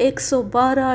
112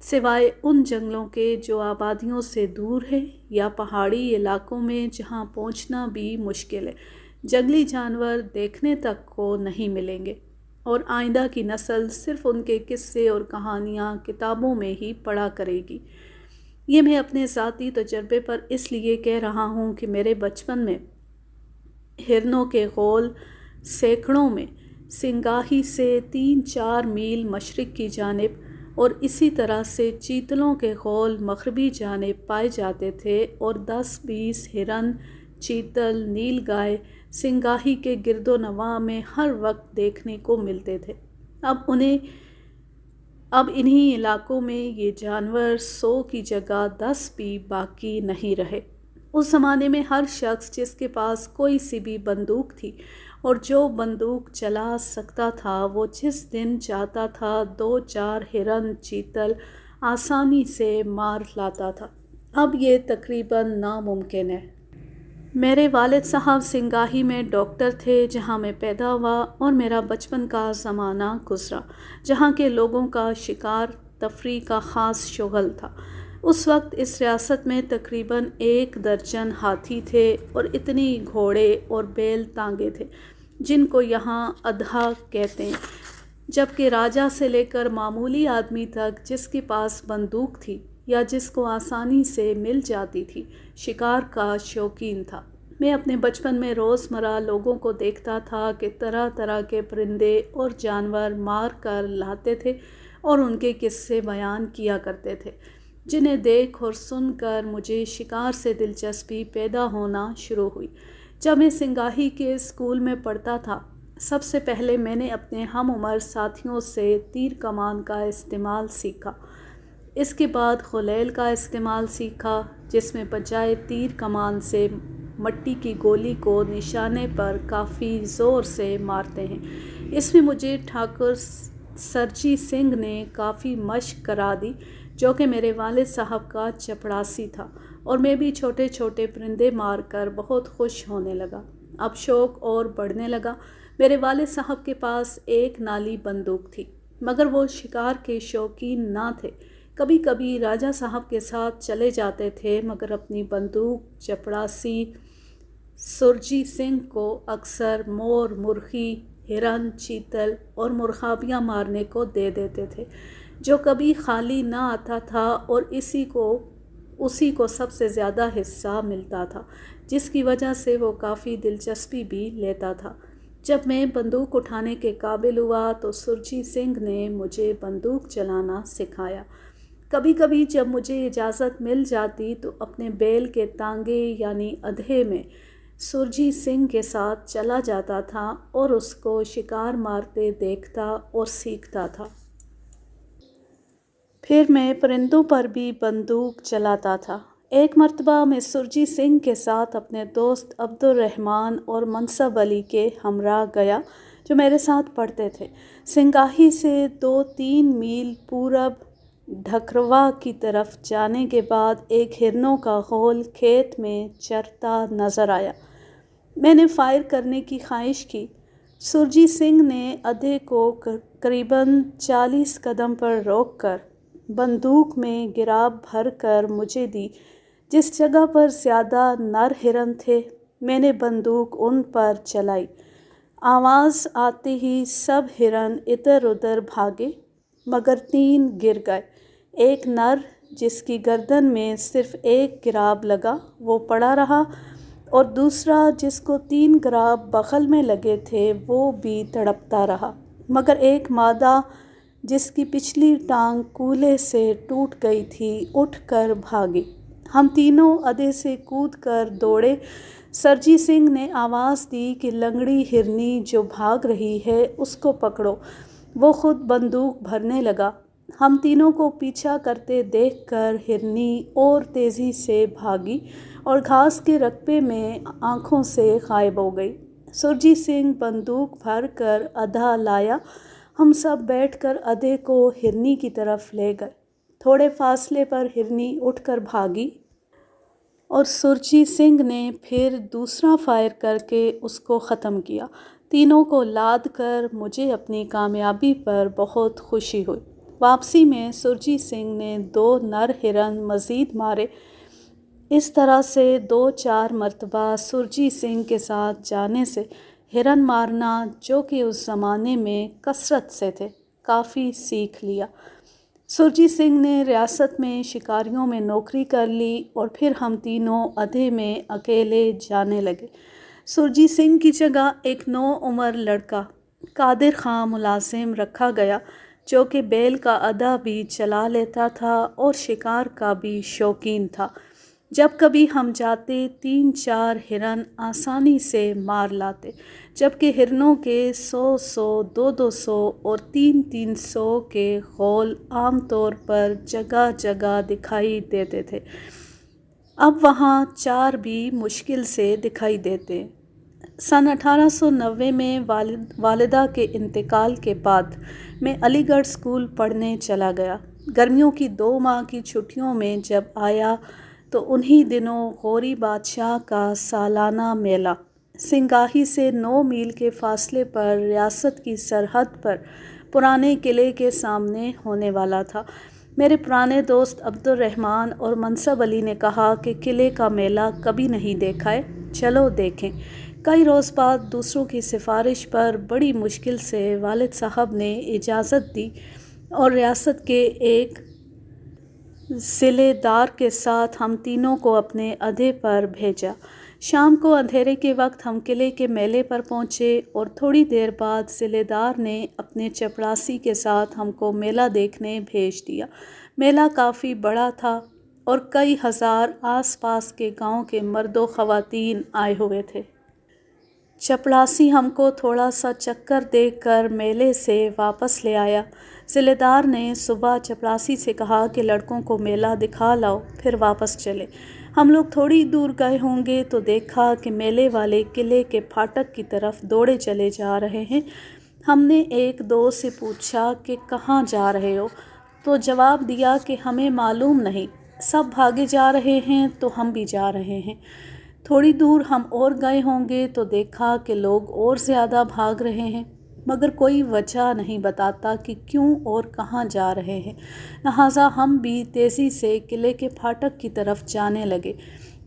سوائے ان جنگلوں کے جو آبادیوں سے دور ہے یا پہاڑی علاقوں میں جہاں پہنچنا بھی مشکل ہے، جنگلی جانور دیکھنے تک کو نہیں ملیں گے، اور آئندہ کی نسل صرف ان کے قصے اور کہانیاں کتابوں میں ہی پڑھا کرے گی۔ یہ میں اپنے ذاتی تجربے پر اس لیے کہہ رہا ہوں کہ میرے بچپن میں ہرنوں کے غول سینکڑوں میں سنگاہی سے 3-4 میل مشرق کی جانب اور اسی طرح سے چیتلوں کے غول مغربی جانب پائے جاتے تھے، اور 10-20 ہرن، چیتل، نیل گائے سنگاہی کے گرد و نواح میں ہر وقت دیکھنے کو ملتے تھے۔ اب انہی علاقوں میں یہ جانور 100 کی جگہ 10 بھی باقی نہیں رہے۔ اس زمانے میں ہر شخص جس کے پاس کوئی سی بھی بندوق تھی اور جو بندوق چلا سکتا تھا، وہ جس دن چاہتا تھا 2-4 ہرن، چیتل آسانی سے مار لاتا تھا۔ اب یہ تقریباً ناممکن ہے۔ میرے والد صاحب سنگاہی میں ڈاکٹر تھے جہاں میں پیدا ہوا، اور میرا بچپن کا زمانہ گزرا جہاں کے لوگوں کا شکار تفریح کا خاص شغل تھا۔ اس وقت اس ریاست میں تقریباً 1 درجن ہاتھی تھے، اور اتنی گھوڑے اور بیل تانگے تھے جن کو یہاں ادھا کہتے ہیں، جبکہ راجا سے لے کر معمولی آدمی تک جس کے پاس بندوق تھی یا جس کو آسانی سے مل جاتی تھی، شکار کا شوقین تھا۔ میں اپنے بچپن میں روزمرہ لوگوں کو دیکھتا تھا کہ طرح طرح کے پرندے اور جانور مار کر لاتے تھے اور ان کے قصے بیان کیا کرتے تھے، جنہیں دیکھ اور سن کر مجھے شکار سے دلچسپی پیدا ہونا شروع ہوئی۔ جب میں سنگاہی کے اسکول میں پڑھتا تھا، سب سے پہلے میں نے اپنے ہم عمر ساتھیوں سے تیر کمان کا استعمال سیکھا۔ اس کے بعد غلیل کا استعمال سیکھا، جس میں بجائے تیر کمان سے مٹی کی گولی کو نشانے پر کافی زور سے مارتے ہیں۔ اس میں مجھے ٹھاکر سرجی سنگھ نے کافی مشق کرا دی، جو کہ میرے والد صاحب کا چپڑاسی تھا، اور میں بھی چھوٹے چھوٹے پرندے مار کر بہت خوش ہونے لگا۔ اب شوق اور بڑھنے لگا۔ میرے والد صاحب کے پاس ایک نالی بندوق تھی، مگر وہ شکار کے شوقین نہ تھے۔ کبھی کبھی راجا صاحب کے ساتھ چلے جاتے تھے، مگر اپنی بندوق چپڑاسی سرجی سنگھ کو اکثر مور، مرغی، ہرن، چیتل اور مرغابیاں مارنے کو دے دیتے تھے، جو کبھی خالی نہ آتا تھا، اور اسی کو سب سے زیادہ حصہ ملتا تھا، جس کی وجہ سے وہ کافی دلچسپی بھی لیتا تھا۔ جب میں بندوق اٹھانے کے قابل ہوا تو سرجی سنگھ نے مجھے بندوق چلانا سکھایا۔ کبھی کبھی جب مجھے اجازت مل جاتی تو اپنے بیل کے تانگے یعنی ادھے میں سرجی سنگھ کے ساتھ چلا جاتا تھا اور اس کو شکار مارتے دیکھتا اور سیکھتا تھا۔ پھر میں پرندوں پر بھی بندوق چلاتا تھا۔ ایک مرتبہ میں سرجی سنگھ کے ساتھ اپنے دوست عبد الرحمن اور منصب علی کے ہمراہ گیا، جو میرے ساتھ پڑھتے تھے۔ سنگاہی سے 2-3 میل پورب ڈھکرواہ کی طرف جانے کے بعد ایک ہرنوں کا غول کھیت میں چرتا نظر آیا۔ میں نے فائر کرنے کی خواہش کی۔ سرجی سنگھ نے ادھے کو قریباً 40 قدم پر روک کر بندوق میں گراب بھر کر مجھے دی۔ جس جگہ پر زیادہ نر ہرن تھے، میں نے بندوق ان پر چلائی۔ آواز آتے ہی سب ہرن ادھر ادھر بھاگے، مگر 3 گر گئے۔ ایک نر جس کی گردن میں صرف 1 گراب لگا وہ پڑا رہا، اور دوسرا جس کو 3 گراب بغل میں لگے تھے وہ بھی تڑپتا رہا، مگر ایک مادہ جس کی پچھلی ٹانگ کولے سے ٹوٹ گئی تھی اٹھ کر بھاگی۔ ہم تینوں ادھے سے کود کر دوڑے۔ سرجی سنگھ نے آواز دی کہ لنگڑی ہرنی جو بھاگ رہی ہے اس کو پکڑو۔ وہ خود بندوق بھرنے لگا۔ ہم تینوں کو پیچھا کرتے دیکھ کر ہرنی اور تیزی سے بھاگی اور گھاس کے رقبے میں آنکھوں سے غائب ہو گئی۔ سرجی سنگھ بندوق بھر کر ادھا لایا۔ ہم سب بیٹھ کر ادھے کو ہرنی کی طرف لے گئے۔ تھوڑے فاصلے پر ہرنی اٹھ کر بھاگی، اور سرجی سنگھ نے پھر دوسرا فائر کر کے اس کو ختم کیا۔ تینوں کو لاد کر مجھے اپنی کامیابی پر بہت خوشی ہوئی۔ واپسی میں سرجی سنگھ نے 2 نر ہرن مزید مارے۔ اس طرح سے 2-4 مرتبہ سرجی سنگھ کے ساتھ جانے سے ہرن مارنا، جو کہ اس زمانے میں کثرت سے تھے، کافی سیکھ لیا۔ سرجی سنگھ نے ریاست میں شکاریوں میں نوکری کر لی اور پھر ہم تینوں ادھے میں اکیلے جانے لگے۔ سرجی سنگھ کی جگہ ایک نوعمر لڑکا قادر خان ملازم رکھا گیا، جو کہ بیل کا ادھا بھی چلا لیتا تھا اور شکار کا بھی شوقین تھا۔ جب کبھی ہم جاتے 3-4 ہرن آسانی سے مار لاتے، جبکہ ہرنوں کے 100 200 اور 300 کے غول عام طور پر جگہ جگہ دکھائی دیتے تھے۔ اب وہاں 4 بھی مشکل سے دکھائی دیتے۔ سن 1890 میں والدہ کے انتقال کے بعد میں علی گڑھ اسکول پڑھنے چلا گیا۔ گرمیوں کی 2 ماہ کی چھٹیوں میں جب آیا تو انہی دنوں غوری بادشاہ کا سالانہ میلہ سنگاہی سے 9 میل کے فاصلے پر ریاست کی سرحد پر پرانے قلعے کے سامنے ہونے والا تھا۔ میرے پرانے دوست عبد الرحمن اور منصب علی نے کہا کہ قلعے کا میلہ کبھی نہیں دیکھا ہے، چلو دیکھیں۔ کئی روز بعد دوسروں کی سفارش پر بڑی مشکل سے والد صاحب نے اجازت دی اور ریاست کے ایک ضلع دار کے ساتھ ہم تینوں کو اپنے ادھے پر بھیجا۔ شام کو اندھیرے کے وقت ہم قلعے کے میلے پر پہنچے اور تھوڑی دیر بعد ضلع دار نے اپنے چپڑاسی کے ساتھ ہم کو میلہ دیکھنے بھیج دیا۔ میلہ کافی بڑا تھا اور کئی ہزار آس پاس کے گاؤں کے مرد و خواتین آئے ہوئے تھے۔ چپڑاسی ہم کو تھوڑا سا چکر دے کر میلے سے واپس لے آیا۔ ضلع دار نے صبح چپڑاسی سے کہا کہ لڑکوں کو میلہ دکھا لاؤ، پھر واپس چلے۔ ہم لوگ تھوڑی دور گئے ہوں گے تو دیکھا کہ میلے والے قلعے کے پھاٹک کی طرف دوڑے چلے جا رہے ہیں۔ ہم نے ایک دو سے پوچھا کہ کہاں جا رہے ہو؟ تو جواب دیا کہ ہمیں معلوم نہیں، سب بھاگے جا رہے ہیں تو ہم بھی جا رہے ہیں۔ تھوڑی دور ہم اور گئے ہوں گے تو دیکھا کہ لوگ اور زیادہ بھاگ رہے ہیں، مگر کوئی وجہ نہیں بتاتا کہ کیوں اور کہاں جا رہے ہیں۔ لہٰذا ہم بھی تیزی سے قلعے کے پھاٹک کی طرف جانے لگے،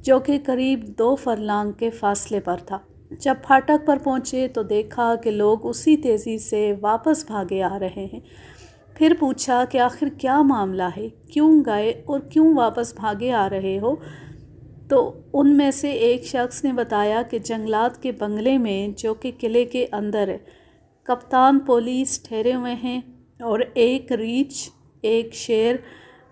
جو کہ قریب 2 فرلانگ کے فاصلے پر تھا۔ جب پھاٹک پر پہنچے تو دیکھا کہ لوگ اسی تیزی سے واپس بھاگے آ رہے ہیں۔ پھر پوچھا کہ آخر کیا معاملہ ہے، کیوں گئے اور کیوں واپس بھاگے آ رہے ہو؟ تو ان میں سے ایک شخص نے بتایا کہ جنگلات کے بنگلے میں، جو کہ قلعے کے اندر ہے، کپتان پولیس ٹھہرے ہوئے ہیں اور ایک ریچھ، ایک شیر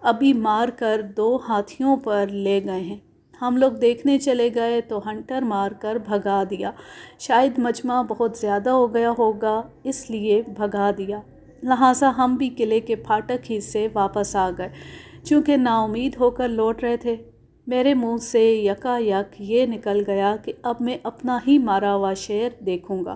ابھی مار کر 2 ہاتھیوں پر لے گئے ہیں۔ ہم لوگ دیکھنے چلے گئے تو ہنٹر مار کر بھگا دیا۔ شاید مجمع بہت زیادہ ہو گیا ہوگا، اس لیے بھگا دیا۔ لہٰذا ہم بھی قلعے کے پھاٹک ہی سے واپس آ گئے۔ چونکہ نا امید ہو کر لوٹ رہے تھے، میرے منہ سے یکا یک یہ نکل گیا کہ اب میں اپنا ہی مارا ہوا شیر دیکھوں گا۔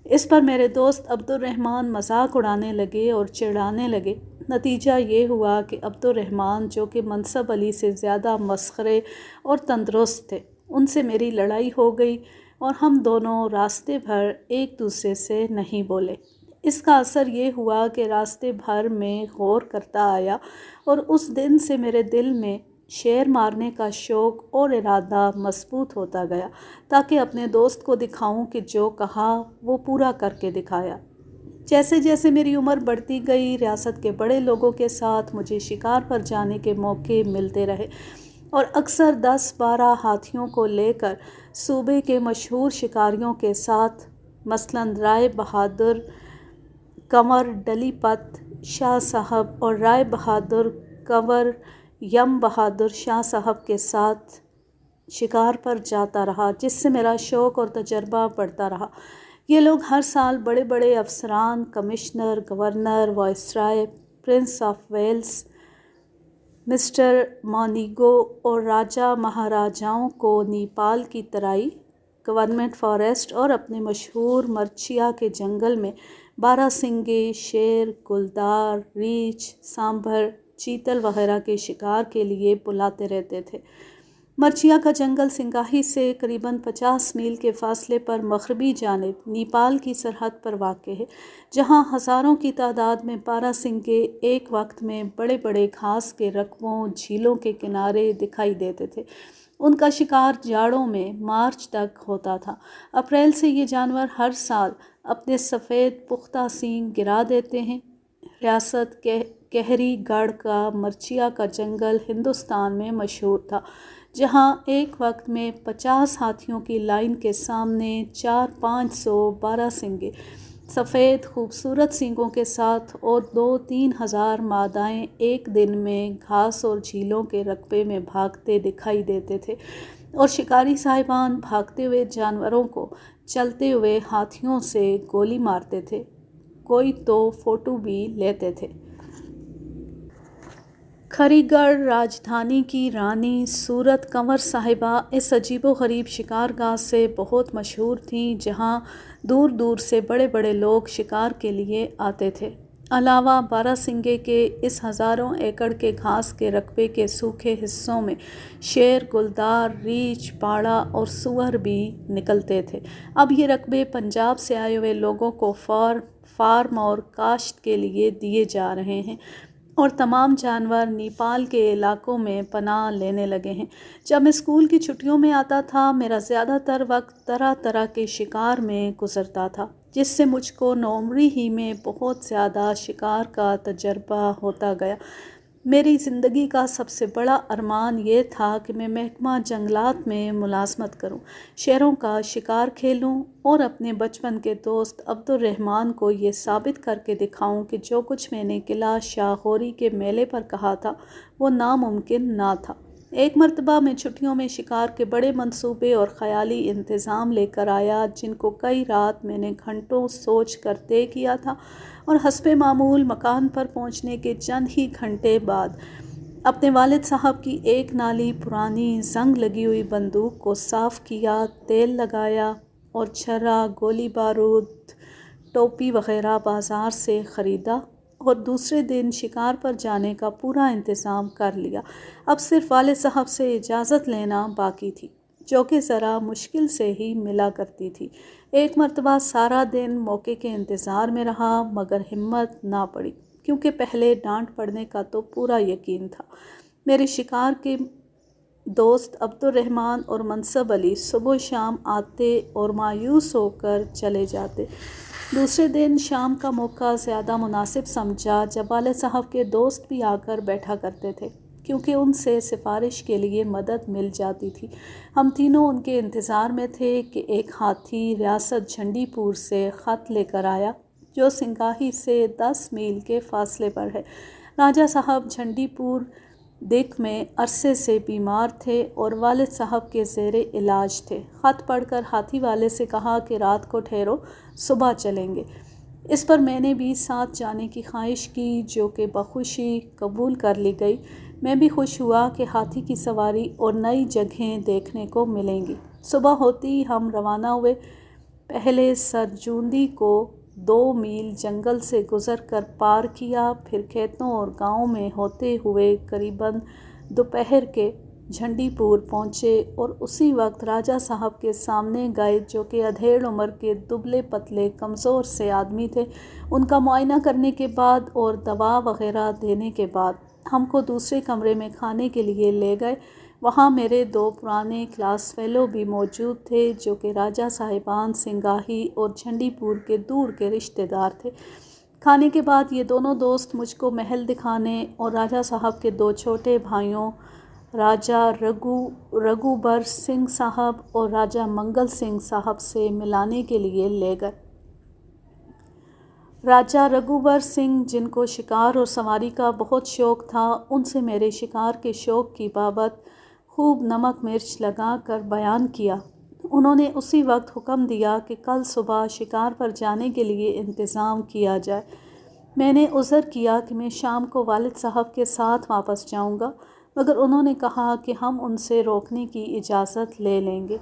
اس پر میرے دوست عبد الرحمن مذاق اڑانے لگے اور چڑھانے لگے۔ نتیجہ یہ ہوا کہ عبد الرحمن، جو کہ منصب علی سے زیادہ مسخرے اور تندرست تھے، ان سے میری لڑائی ہو گئی اور ہم دونوں راستے بھر ایک دوسرے سے نہیں بولے۔ اس کا اثر یہ ہوا کہ راستے بھر میں غور کرتا آیا اور اس دن سے میرے دل میں شیر مارنے کا شوق اور ارادہ مضبوط ہوتا گیا، تاکہ اپنے دوست کو دکھاؤں کہ جو کہا وہ پورا کر کے دکھایا۔ جیسے جیسے میری عمر بڑھتی گئی، ریاست کے بڑے لوگوں کے ساتھ مجھے شکار پر جانے کے موقع ملتے رہے اور اکثر 10-12 ہاتھیوں کو لے کر صوبے کے مشہور شکاریوں کے ساتھ، مثلاً رائے بہادر کنور ڈلی پت شاہ صاحب اور رائے بہادر کنور یم بہادر شاہ صاحب کے ساتھ شکار پر جاتا رہا، جس سے میرا شوق اور تجربہ بڑھتا رہا۔ یہ لوگ ہر سال بڑے بڑے افسران، commissioner, governor, viceroy, Prince of Wales, Mister Montagu اور راجہ مہاراجاؤں کو نیپال کی ترائی، گورنمنٹ فارسٹ اور اپنے مشہور مرچیا کے جنگل میں 12 سنگے، شیر، گلدار، ریچھ، سانبھر، چیتل وغیرہ کے شکار کے لیے بلاتے رہتے تھے۔ مرچیا کا جنگل سنگاہی سے قریباً 50 میل کے فاصلے پر مغربی جانب نیپال کی سرحد پر واقع ہے، جہاں ہزاروں کی تعداد میں باراسنگے ایک وقت میں بڑے بڑے گھاس کے رقبوں، جھیلوں کے کنارے دکھائی دیتے تھے۔ ان کا شکار جاڑوں میں مارچ تک ہوتا تھا۔ اپریل سے یہ جانور ہر سال اپنے سفید پختہ سینگ گرا دیتے ہیں۔ ریاست کہری گڑھ کا مرچیا کا جنگل ہندوستان میں مشہور تھا، جہاں ایک وقت میں 50 ہاتھیوں کی لائن کے سامنے 400-500 باراسنگے سفید خوبصورت سینگوں کے ساتھ اور 2-3 ہزار مادائیں ایک دن میں گھاس اور جھیلوں کے رقبے میں بھاگتے دکھائی دیتے تھے، اور شکاری صاحبان بھاگتے ہوئے جانوروں کو چلتے ہوئے ہاتھیوں سے گولی مارتے تھے، کوئی تو فوٹو بھی لیتے تھے۔ کھری گڑھ راجدھانی کی رانی صورت کنور صاحبہ اس عجیب و غریب شکار گاہ سے بہت مشہور تھیں، جہاں دور دور سے بڑے بڑے لوگ شکار کے لیے آتے تھے۔ علاوہ باراسنگے کے اس ہزاروں ایکڑ کے گھاس کے رقبے کے سوکھے حصوں میں شیر، گلدار، ریچھ، باڑا اور سور بھی نکلتے تھے۔ اب یہ رقبے پنجاب سے آئے ہوئے لوگوں کو فارم اور کاشت کے لیے دیے جا رہے ہیں، اور تمام جانور نیپال کے علاقوں میں پناہ لینے لگے ہیں۔ جب میں اسکول کی چھٹیوں میں آتا تھا، میرا زیادہ تر وقت طرح طرح کے شکار میں گزرتا تھا، جس سے مجھ کو نوعمری ہی میں بہت زیادہ شکار کا تجربہ ہوتا گیا۔ میری زندگی کا سب سے بڑا ارمان یہ تھا کہ میں محکمہ جنگلات میں ملازمت کروں، شیروں کا شکار کھیلوں اور اپنے بچپن کے دوست عبدالرحمن کو یہ ثابت کر کے دکھاؤں کہ جو کچھ میں نے قلعہ شاہ غوری کے میلے پر کہا تھا وہ ناممکن نہ تھا۔ ایک مرتبہ میں چھٹیوں میں شکار کے بڑے منصوبے اور خیالی انتظام لے کر آیا، جن کو کئی رات میں نے گھنٹوں سوچ کر طے کیا تھا، اور حسب معمول مکان پر پہنچنے کے چند ہی گھنٹے بعد اپنے والد صاحب کی ایک نالی پرانی زنگ لگی ہوئی بندوق کو صاف کیا، تیل لگایا اور چھرا، گولی بارود، ٹوپی وغیرہ بازار سے خریدا، اور دوسرے دن شکار پر جانے کا پورا انتظام کر لیا۔ اب صرف والد صاحب سے اجازت لینا باقی تھی، جو کہ ذرا مشکل سے ہی ملا کرتی تھی۔ ایک مرتبہ سارا دن موقع کے انتظار میں رہا، مگر ہمت نہ پڑی، کیونکہ پہلے ڈانٹ پڑنے کا تو پورا یقین تھا۔ میرے شکار کے دوست عبدالرحمن اور منصب علی صبح و شام آتے اور مایوس ہو کر چلے جاتے۔ دوسرے دن شام کا موقع زیادہ مناسب سمجھا، جب والد صاحب کے دوست بھی آ کر بیٹھا کرتے تھے، کیونکہ ان سے سفارش کے لیے مدد مل جاتی تھی۔ ہم تینوں ان کے انتظار میں تھے کہ ایک ہاتھی ریاست جھنڈی پور سے خط لے کر آیا، جو سنگاہی سے 10 میل کے فاصلے پر ہے۔ راجہ صاحب جھنڈی پور دک میں عرصے سے بیمار تھے اور والد صاحب کے زیر علاج تھے۔ خط پڑھ کر ہاتھی والے سے کہا کہ رات کو ٹھہرو، صبح چلیں گے۔ اس پر میں نے بھی ساتھ جانے کی خواہش کی، جو کہ بخوشی قبول کر لی گئی۔ میں بھی خوش ہوا کہ ہاتھی کی سواری اور نئی جگہیں دیکھنے کو ملیں گی۔ صبح ہوتی ہی ہم روانہ ہوئے۔ پہلے سرجوندی کو 2 میل جنگل سے گزر کر پار کیا، پھر کھیتوں اور گاؤں میں ہوتے ہوئے قریباً دوپہر کے جھنڈی پور پہنچے، اور اسی وقت راجہ صاحب کے سامنے گئے، جو کہ ادھیڑ عمر کے دبلے پتلے کمزور سے آدمی تھے۔ ان کا معائنہ کرنے کے بعد اور دوا وغیرہ دینے کے بعد ہم کو دوسرے کمرے میں کھانے کے لیے لے گئے۔ وہاں میرے 2 پرانے کلاس فیلو بھی موجود تھے، جو کہ راجہ صاحبان سنگاہی اور جھنڈی پور کے دور کے رشتہ دار تھے۔ کھانے کے بعد یہ دونوں دوست مجھ کو محل دکھانے اور راجہ صاحب کے 2 چھوٹے بھائیوں راجہ رگھوبر سنگھ صاحب اور راجہ منگل سنگھ صاحب سے ملانے کے لیے لے گئے۔ راجہ رگھوبر سنگھ، جن کو شکار اور سواری کا بہت شوق تھا، ان سے میرے شکار کے شوق کی بابت خوب نمک مرچ لگا کر بیان کیا۔ انہوں نے اسی وقت حکم دیا کہ کل صبح شکار پر جانے کے لیے انتظام کیا جائے۔ میں نے عذر کیا کہ میں شام کو والد صاحب کے ساتھ واپس جاؤں گا، مگر انہوں نے کہا کہ ہم ان سے روکنے کی اجازت لے لیں گے۔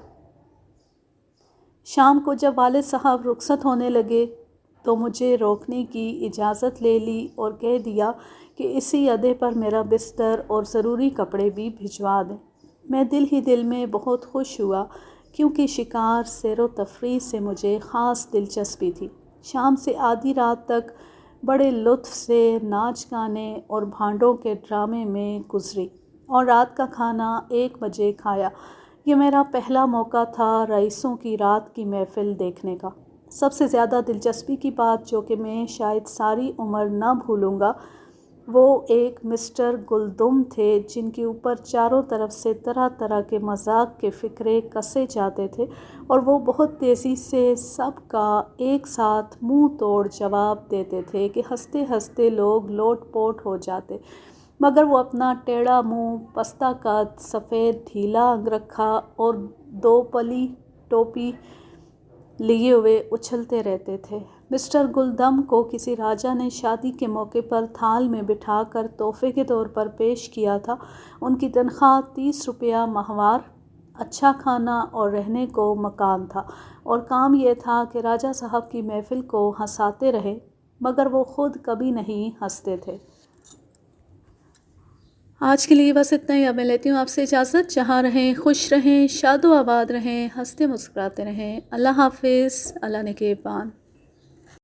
شام کو جب والد صاحب رخصت ہونے لگے تو مجھے روکنے کی اجازت لے لی اور کہہ دیا کہ اسی اڈے پر میرا بستر اور ضروری کپڑے بھی بھجوا دیں۔ میں دل ہی دل میں بہت خوش ہوا کیونکہ شکار سیر و تفریح سے مجھے خاص دلچسپی تھی۔ شام سے آدھی رات تک بڑے لطف سے ناچ گانے اور بھانڈوں کے ڈرامے میں گزری اور رات کا کھانا 1 بجے کھایا۔ یہ میرا پہلا موقع تھا رئیسوں کی رات کی محفل دیکھنے کا۔ سب سے زیادہ دلچسپی کی بات جو کہ میں شاید ساری عمر نہ بھولوں گا، وہ ایک مسٹر گلدم تھے جن کے اوپر چاروں طرف سے طرح طرح کے مذاق کے فقرے کسے جاتے تھے اور وہ بہت تیزی سے سب کا ایک ساتھ منہ توڑ جواب دیتے تھے کہ ہنستے ہنستے لوگ لوٹ پوٹ ہو جاتے، مگر وہ اپنا ٹیڑھا منہ، پستہ قد، سفید ڈھیلا انگ رکھا اور 2 پلی ٹوپی لیے ہوئے اچھلتے رہتے تھے۔ مسٹر گلدم کو کسی راجا نے شادی کے موقع پر تھال میں بٹھا کر تحفے کے طور پر پیش کیا تھا۔ ان کی تنخواہ 30 روپیہ ماہوار، اچھا کھانا اور رہنے کو مکان تھا، اور کام یہ تھا کہ راجا صاحب کی محفل کو ہنساتے رہیں، مگر وہ خود کبھی نہیں ہنستے تھے۔ آج کے لیے بس اتنا ہی۔ اب میں لیتی ہوں آپ سے اجازت۔ جہاں رہیں خوش رہیں، شاد و آباد رہیں، ہنستے مسکراتے رہیں۔ اللہ حافظ، اللہ نگہبان۔